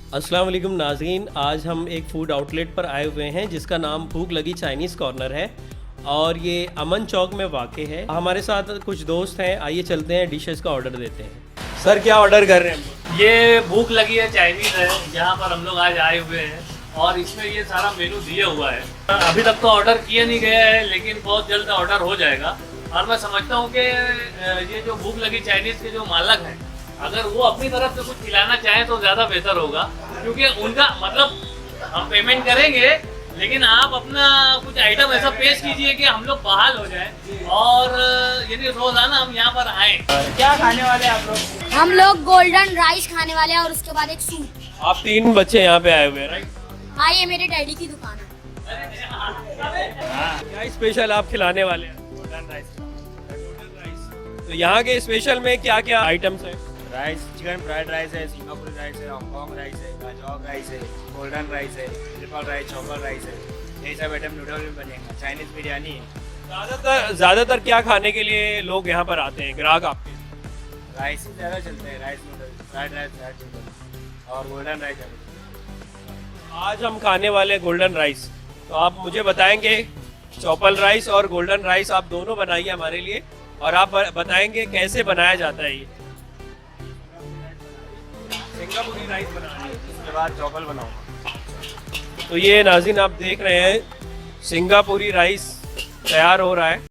अस्सलाम वालेकुम नाज़रीन, आज हम एक फ़ूड आउटलेट पर आए हुए हैं जिसका नाम भूख लगी चाइनीज़ कॉर्नर है और ये अमन चौक में वाक़ है। हमारे साथ कुछ दोस्त हैं, आइए चलते हैं डिशेस का ऑर्डर देते हैं। सर क्या ऑर्डर कर रहे हैं? ये भूख लगी है चाइनीज़ है, यहाँ पर हम लोग आज आए हुए हैं और इसमें ये सारा मेनू दिया हुआ है। अभी तक तो ऑर्डर किया नहीं गया है लेकिन बहुत जल्द ऑर्डर हो जाएगा। और मैं समझता हूँ कि ये जो भूख लगी चाइनीज़ के जो मालक हैं, अगर वो अपनी तरफ से कुछ खिलाना चाहें तो ज़्यादा बेहतर होगा, क्योंकि उनका मतलब हम पेमेंट करेंगे लेकिन आप अपना कुछ आइटम ऐसा पेश कीजिए कि हम लोग बहाल हो जाएं और यदि रोज़ाना हम यहाँ पर आएँ। क्या खाने वाले हैं आप लोग? हम लोग गोल्डन राइस खाने वाले हैं और उसके बाद एक सूप। आप 3 बच्चे यहाँ पे आए हुए हैं, राइट? हाँ, ये मेरे डैडी की दुकान है। क्या स्पेशल आप खिलाने वाले हैं? Golden rice. तो यहाँ के स्पेशल में क्या क्या आइटम्स हैं? राइस, चिकन फ्राइड राइस है, सिंगापुरी राइस है, हांगकॉन्ग राइस है, गाजॉक राइस है, गोल्डन राइस है, ट्रिपल राइस, चॉपर राइस है। यही सब आइटम नूडल में बनेगा। चाइनीज़ बिरयानी है। ज़्यादातर क्या खाने के लिए लोग यहाँ पर आते हैं, ग्राहक आपके? राइस ही ज़्यादा चलते हैं, राइस नूडल, फ्राइड राइस ज़्यादा चलते हैं और गोल्डन राइस है। आज हम खाने वाले हैं गोल्डन राइस, तो आप मुझे बताएंगे चॉपल राइस और गोल्डन राइस आप दोनों बनाइए हमारे लिए, और आप बताएंगे कैसे बनाया जाता है। ये सिंगापुरी राइस बनाना है, उसके बाद चॉपल बनाऊंगा। तो ये नाज़रीन आप देख रहे हैं सिंगापुरी राइस तैयार हो रहा है।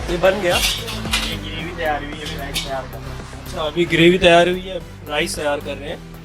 ये बन गया। ये ग्रेवी तैयार हुई है, अभी राइस तैयार कर रहे हैं। अच्छा, अभी ग्रेवी तैयार हुई है, राइस तैयार कर रहे हैं।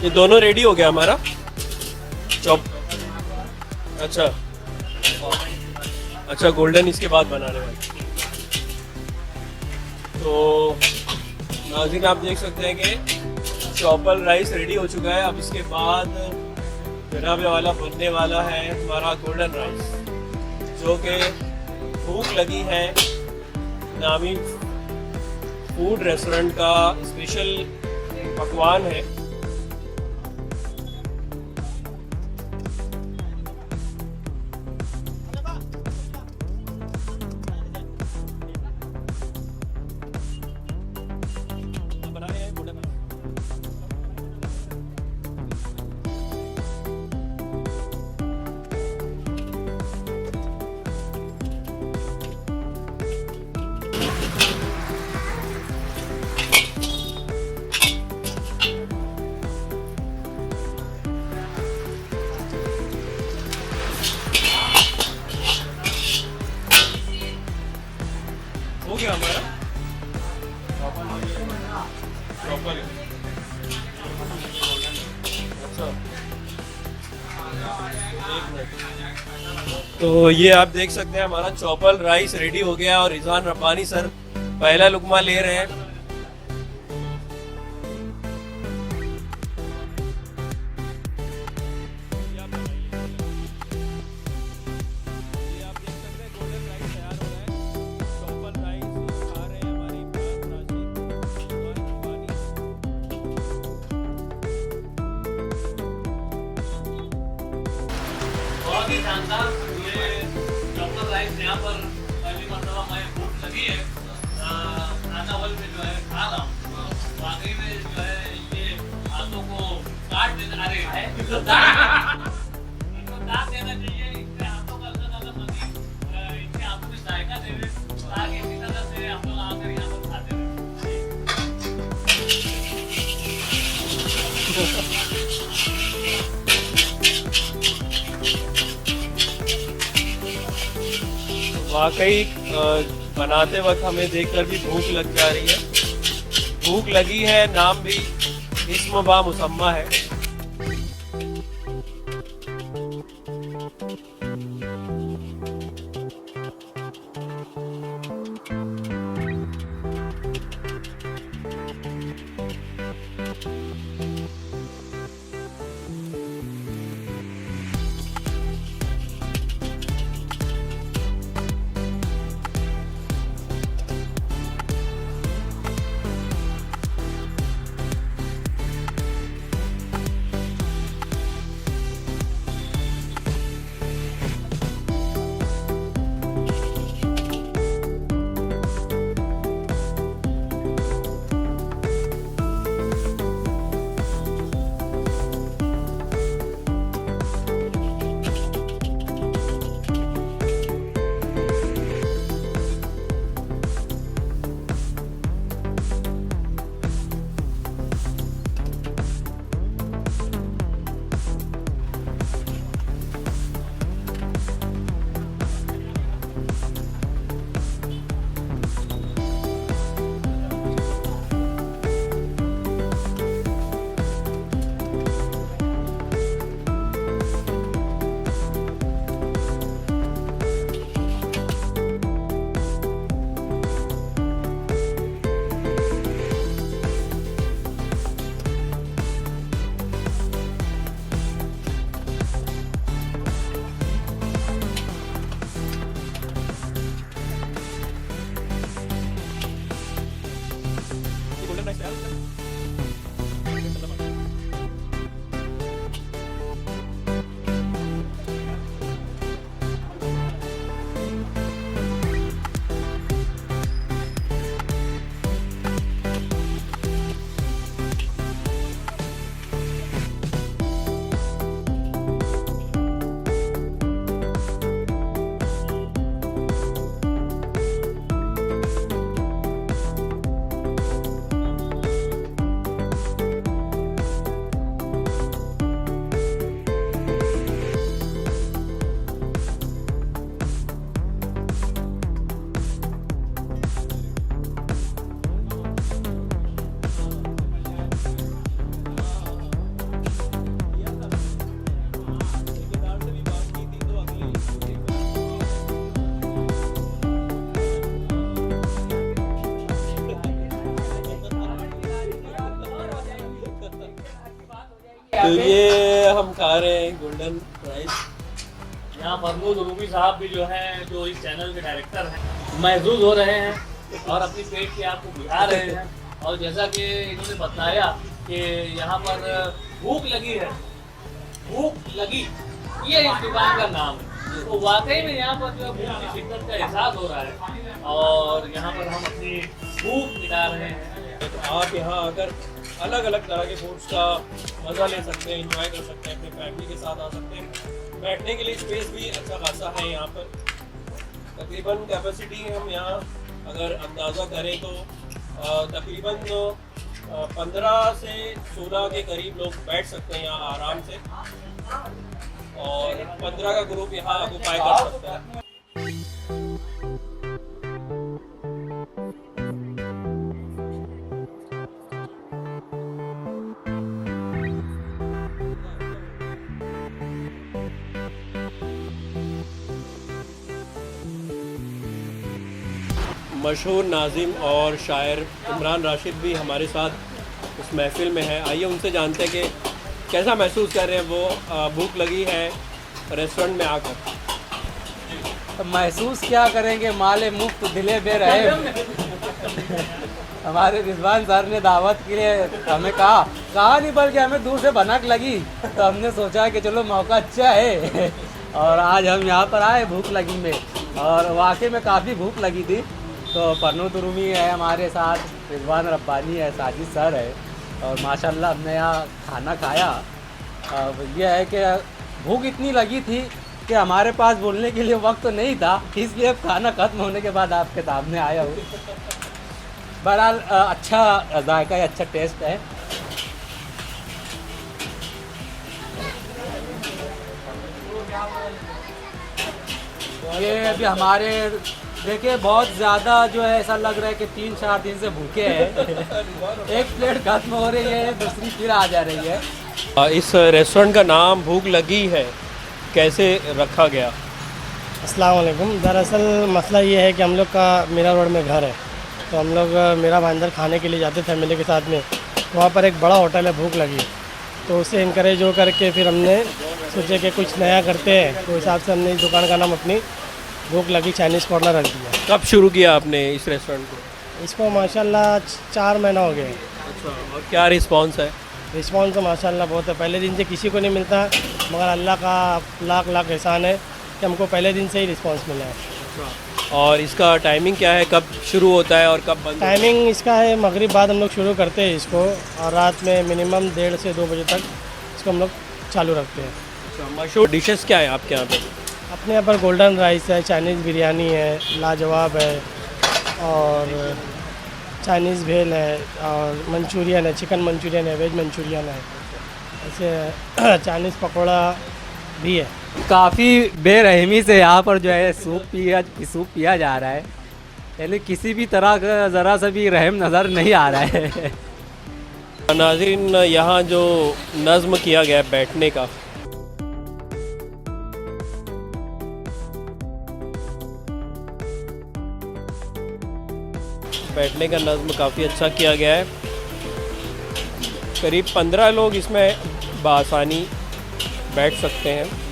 ये दोनों रेडी हो गया हमारा चॉप। अच्छा अच्छा, गोल्डन इसके बाद बनाने वाले। तो नाज़रीन आप देख सकते हैं कि चॉपल राइस रेडी हो चुका है। अब इसके बाद जनाब वाला बनने वाला है हमारा गोल्डन राइस, जो कि भूख लगी है नामी फूड रेस्टोरेंट का स्पेशल पकवान है। हो गया हमारा चॉपल। अच्छा, एक मिनट। तो ये आप देख सकते हैं हमारा चॉपल राइस रेडी हो गया और रिजवान रब्बानी सर पहला लुकमा ले रहे हैं। बहुत ही शानदार ये चॉकलेट राइस यहाँ पर पहली मरतबा मैं भूख लगी है खाना वाल में जो है खा रहा हूँ। वाकई में जो है ये हाथों को काट देना, अरे है इनको काट देना चाहिए। इनके हाथों का अलग अलग मजीद इनके हाथों में जायका देवे ताकि इसी तरह से हम लोग आकर यहाँ पर खाते रहे। वाकई बनाते वक्त हमें देखकर भी भूख लग जा रही है। भूख लगी है, नाम भी इस्म बा मुसम्मा है। तो ये हम खा रहे हैं गोल्डन राइस। यहाँ फरमूद रूबी साहब भी जो हैं, जो इस चैनल के डायरेक्टर हैं, महसूस हो रहे हैं और अपनी पेट की आपको बुझा रहे हैं। और जैसा कि इन्होंने बताया कि यहाँ पर भूख लगी है, भूख लगी, ये इस दुकान का नाम है। तो वाकई में यहाँ पर जो भूख की शिद्दत का एहसास हो रहा है और यहाँ पर हम अपनी भूख मिटा रहे हैं। तो आप यहाँ आकर अलग अलग तरह के फूड्स का मज़ा ले सकते हैं, एंजॉय कर सकते हैं, अपनी फैमिली के साथ आ सकते हैं। बैठने के लिए स्पेस भी अच्छा खासा है यहाँ पर। तकरीबन कैपेसिटी हम यहाँ अगर अंदाज़ा करें तो तकरीबन 15 से 16 के करीब लोग बैठ सकते हैं यहाँ आराम से, और 15 का ग्रुप यहाँ ऑक्युपाई कर सकता है। मशहूर नाज़िम और शायर इमरान राशिद भी हमारे साथ इस महफ़िल में है। आइए उनसे जानते हैं कि कैसा महसूस कर रहे हैं वो, भूख लगी है रेस्टोरेंट में आकर। तो महसूस क्या करेंगे, माले मुफ्त दिले बेरहम। हमारे रिजवान सर ने दावत के लिए हमें कहा नहीं, बल्कि हमें दूर से भनक लगी तो हमने सोचा कि चलो मौका अच्छा है और आज हम यहाँ पर आए भूख लगी में। और वाकई में काफ़ी भूख लगी थी। तो फरनूद रूमी है हमारे साथ, रिजवान रब्बानी है, साजिद सर है, और माशाल्लाह हमने यहाँ खाना खाया। यह है कि भूख इतनी लगी थी कि हमारे पास बोलने के लिए वक्त तो नहीं था, इसलिए अब खाना ख़त्म होने के बाद आपके सामने आया हूँ। बहरहाल अच्छा जायका है, अच्छा टेस्ट है। ये अभी हमारे देखिए बहुत ज़्यादा जो है ऐसा लग रहा है कि 3-4 दिन से भूखे हैं। एक प्लेट खत्म हो रही है, दूसरी फिर आ जा रही है। इस रेस्टोरेंट का नाम भूख लगी है कैसे रखा गया? अस्सलाम वालेकुम। दरअसल मसला ये है कि हम लोग का मीरा रोड में घर है, तो हम लोग मीरा भाईंदर खाने के लिए जाते फैमिली के साथ में। वहाँ पर एक बड़ा होटल है भूख लगी, तो उससे इनकरेज हो करके फिर हमने सोचे कि कुछ नया करते हैं, तो हिसाब से हमने इस दुकान का नाम अपनी भूख लगी चाइनीज़ कॉर्नर रख दिया। कब शुरू किया आपने इस रेस्टोरेंट को? इसको माशाल्लाह 4 महीना हो गया। अच्छा, और क्या रिस्पांस है? रिस्पॉन्स तो माशाल्लाह बहुत है। पहले दिन से किसी को नहीं मिलता, मगर अल्लाह का लाख लाख एहसान है कि हमको पहले दिन से ही रिस्पॉन्स मिला है। और इसका टाइमिंग क्या है, कब शुरू होता है और कब बंद? टाइमिंग इसका है मगरिब बाद हम लोग शुरू करते हैं इसको, और रात में मिनिमम 1:30 से 2 बजे तक इसको हम लोग चालू रखते हैं। अच्छा, मशहूर डिशेस क्या है आपके यहाँ पे? अपने यहाँ पर गोल्डन राइस है, चाइनीज़ बिरयानी है, लाजवाब है, और चाइनीज़ भेल है, और मंचूरियन है, चिकन मंचूरियन है, वेज मंचूरियन है, ऐसे चाइनीज़ पकौड़ा भी है। काफ़ी बेरहमी से यहाँ पर जो है सूप पिया जा रहा है, यानी किसी भी तरह का ज़रा सा भी रहम नज़र नहीं आ रहा है। नाज़रीन, यहाँ जो नज़्म किया गया है बैठने का, बैठने का नज़्म काफ़ी अच्छा किया गया है। करीब 15 लोग इसमें बआसानी बैठ सकते हैं।